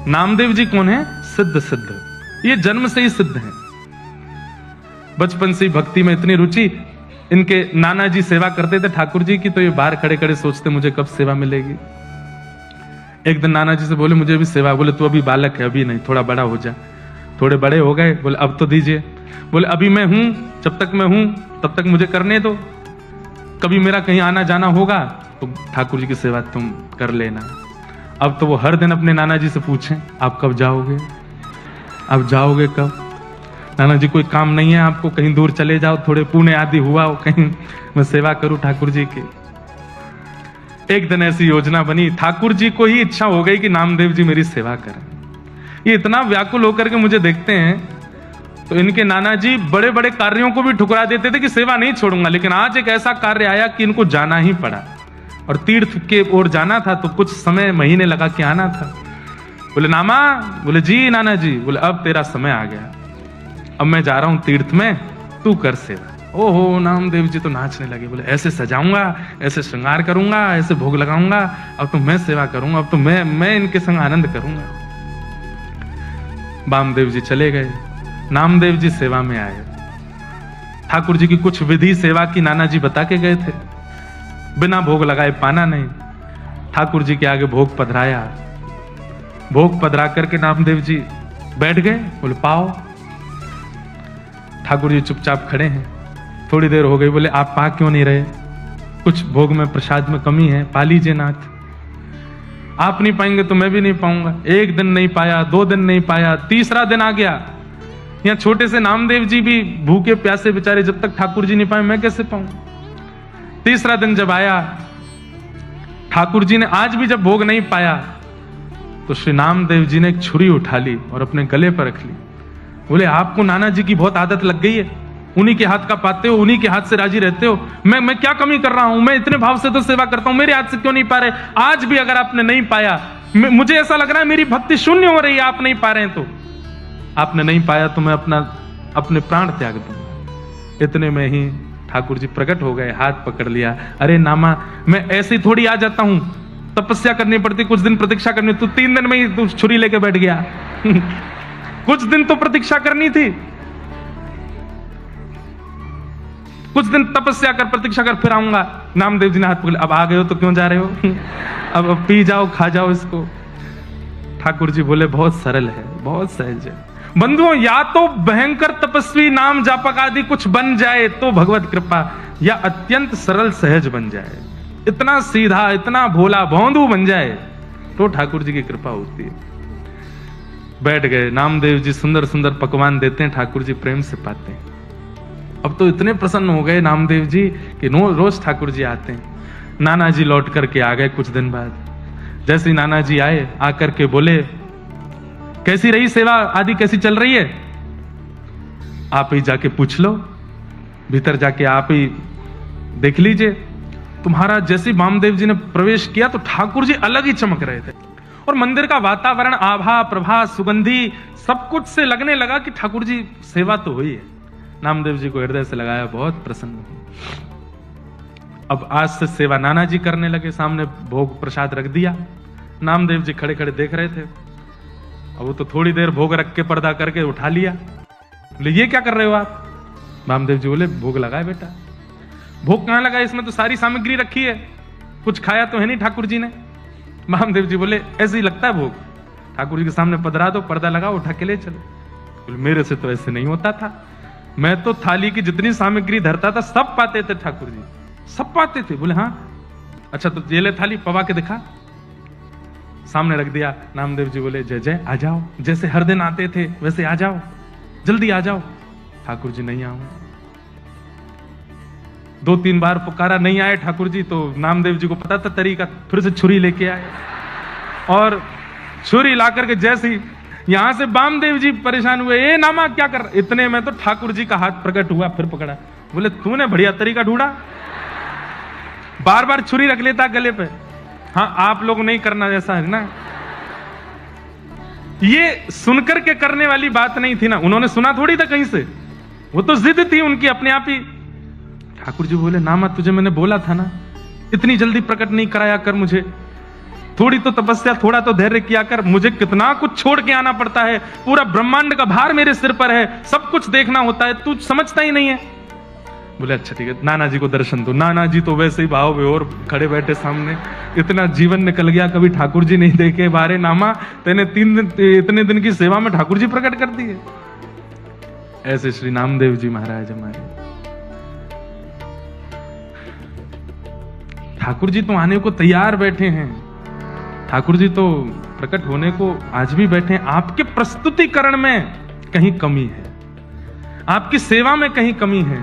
नामदेव जी कौन है? सिद्ध सिद्ध, ये जन्म से ही सिद्ध हैं। बचपन से ही भक्ति में इतनी रुचि, इनके नाना जी सेवा करते थे ठाकुर जी की, तो ये बाहर खड़े खड़े सोचते मुझे कब सेवा मिलेगी। एक दिन नाना जी से बोले मुझे भी सेवा, बोले तू अभी बालक है, अभी नहीं, थोड़ा बड़ा हो जा। थोड़े बड़े हो गए, बोले अब तो दीजिए। बोले अभी मैं हूं, जब तक मैं हूं तब तक मुझे करने दो, कभी मेरा कहीं आना जाना होगा तो ठाकुर जी की सेवा तुम कर लेना। अब तो वो हर दिन अपने नाना जी से पूछें आप कब जाओगे, आप जाओगे कब? नाना जी कोई काम नहीं है आपको, कहीं दूर चले जाओ, थोड़े पुण्य आदि हुआ हो कहीं, मैं सेवा करूं ठाकुर जी की। एक दिन ऐसी योजना बनी, ठाकुर जी को ही इच्छा हो गई कि नामदेव जी मेरी सेवा करें। ये इतना व्याकुल होकर के मुझे देखते हैं, तो इनके नाना जी बड़े बड़े कार्यों को भी ठुकरा देते थे कि सेवा नहीं छोड़ूंगा, लेकिन आज एक ऐसा कार्य आया कि इनको जाना ही पड़ा, और तीर्थ के ओर जाना था, तो कुछ समय महीने लगा के आना था। बोले नामा, बोले जी नाना जी, बोले अब तेरा समय आ गया, अब मैं जा रहा हूं तीर्थ में, तू कर सेवा। ओहो, नामदेव जी तो नाचने लगे, बोले ऐसे सजाऊंगा, ऐसे श्रृंगार करूंगा, ऐसे भोग लगाऊंगा, अब तो मैं सेवा करूंगा, अब तो मैं इनके संग आनंद करूंगा। वामदेव जी चले गए, नामदेव जी सेवा में आए। ठाकुर जी की कुछ विधि सेवा की नाना जी बता के गए थे, बिना भोग लगाए पाना नहीं। ठाकुर जी के आगे भोग पधराया, भोग पधरा करके नामदेव जी बैठ गए, बोले पाओ। ठाकुर जी चुपचाप खड़े हैं, थोड़ी देर हो गई, बोले आप पा क्यों नहीं रहे? कुछ भोग में प्रसाद में कमी है, पा लीजिए नाथ। आप नहीं पाएंगे तो मैं भी नहीं पाऊंगा। एक दिन नहीं पाया, 2 दिन नहीं पाया, तीसरा दिन आ गया। यहाँ छोटे से नामदेव जी भी भूखे प्यासे बेचारे, जब तक ठाकुर जी नहीं पाए मैं कैसे पाऊं? तीसरा दिन जब आया, ठाकुर जी ने आज भी जब भोग नहीं पाया, तो श्री नामदेव जी ने एक छुरी उठा ली और अपने गले पर रख ली। बोले आपको नाना जी की बहुत आदत लग गई है, उन्हीं के हाथ का पाते हो, उन्हीं के हाथ से राजी रहते हो। मैं क्या कमी कर रहा हूं? मैं इतने भाव से तो सेवा करता हूं, मेरे हाथ से क्यों नहीं पा रहे? आज भी अगर आपने नहीं पाया, मुझे ऐसा लग रहा है मेरी भक्ति शून्य हो रही है, आप नहीं पा रहे हैं, तो आपने नहीं पाया तो मैं अपने प्राण त्याग दूंगा। इतने में ही ठाकुर जी प्रकट हो गए, हाथ पकड़ लिया। अरे नामा, मैं ऐसे ही थोड़ी आ जाता हूं, तपस्या करनी पड़ती, कुछ दिन प्रतीक्षा करनी। तू 3 दिन में ही तू छुरी लेके बैठ गया। कुछ दिन तो प्रतीक्षा करनी थी, कुछ दिन तपस्या कर, प्रतीक्षा कर, फिर आऊंगा। नामदेव जी ने हाथ पकड़, अब आ गए हो तो क्यों जा रहे हो? अब पी जाओ, खा जाओ इसको। ठाकुर जी बोले बहुत सरल है, बहुत सहज है। बंधुओं, या तो भयंकर तपस्वी नाम जापक आदि कुछ बन जाए तो भगवत कृपा, या अत्यंत सरल सहज बन जाए, इतना सीधा, इतना भोला भौंदू बन जाए तो ठाकुर जी की कृपा होती है। बैठ गए, नामदेव जी सुंदर सुंदर पकवान देते हैं, ठाकुर जी प्रेम से पाते हैं। अब तो इतने प्रसन्न हो गए नामदेव जी कि रोज ठाकुर जी आते हैं। नाना जी लौट करके आ गए कुछ दिन बाद। जैसे ही नाना जी आए, आकर के बोले कैसी रही सेवा आदि, कैसी चल रही है? आप ही जाके पूछ लो, भीतर जाके आप ही देख लीजिए। तुम्हारा जैसे वामदेव जी ने प्रवेश किया तो ठाकुर जी अलग ही चमक रहे थे, और मंदिर का वातावरण, आभा, प्रभा, सुगंधी सब कुछ से लगने लगा कि ठाकुर जी सेवा तो हुई है। नामदेव जी को हृदय से लगाया, बहुत प्रसन्न हुए। अब आज से सेवा नाना जी करने लगे, सामने भोग प्रसाद रख दिया। नामदेव जी खड़े खड़े देख रहे थे। अब वो तो थोड़ी देर भोग रख के पर्दा करके उठा लिया। बोले ये क्या कर रहे हो आप? नामदेव जी बोले भोग लगाए बेटा। भोग कहां लगा? इसमें तो सारी सामग्री रखी है, कुछ खाया तो है नहीं ठाकुर जी ने। नामदेव जी बोले ऐसे ही लगता है भोग, ठाकुर जी के सामने पधरा दो, पर्दा लगाओ, उठा के ले चलो। बोले मेरे से तो ऐसे नहीं होता था, मैं तो थाली की जितनी सामग्री धरता था सब पाते थे ठाकुर जी, सब पाते थे। बोले हाँ, अच्छा तो ये ले थाली, पवा के दिखा। सामने रख दिया। नामदेव जी बोले जय जय, आ जाओ, जैसे हर दिन आते थे वैसे आ जाओ, जल्दी आ जाओ। ठाकुर जी नहीं आऊंगा। 2-3 बार पुकारा, नहीं आए ठाकुर जी, तो नामदेव जी को पता था तरीका, फिर से छुरी लेके आए, और छुरी ला करके जैसी यहां से वामदेव जी परेशान हुए, ए नामा क्या कर? इतने में तो ठाकुर जी का हाथ प्रकट हुआ, फिर पकड़ा। बोले तूने बढ़िया तरीका ढूंढा, बार बार छुरी रख लेता गले पे। हाँ, आप लोग नहीं करना ऐसा है ना। ये सुनकर के करने वाली बात नहीं थी ना, उन्होंने सुना थोड़ी था कहीं से, वो तो जिद थी उनकी अपने आप ही। ठाकुर जी बोले नामा तुझे मैंने बोला था ना, इतनी जल्दी प्रकट नहीं कराया कर मुझे, थोड़ी तो तपस्या, थोड़ा तो धैर्य किया कर, मुझे कितना कुछ छोड़ के आना पड़ता है, पूरा ब्रह्मांड का भार मेरे सिर पर है, सब कुछ देखना होता है, तू समझता ही नहीं है। बोले अच्छा ठीक है, नाना जी को दर्शन दो। नाना जी तो वैसे ही भाव बेहोर खड़े बैठे सामने, इतना जीवन निकल गया, कभी ठाकुर जी नहीं देखे, बारे नामा तेने 3 दिन इतने दिन की सेवा में ठाकुर जी प्रकट कर दिए। ऐसे श्री नामदेव जी महाराज हमारे। ठाकुर जी तो आने को तैयार बैठे हैं, ठाकुर जी तो प्रकट होने को आज भी बैठे हैं। आपके प्रस्तुतिकरण में कहीं कमी है, आपकी सेवा में कहीं कमी है।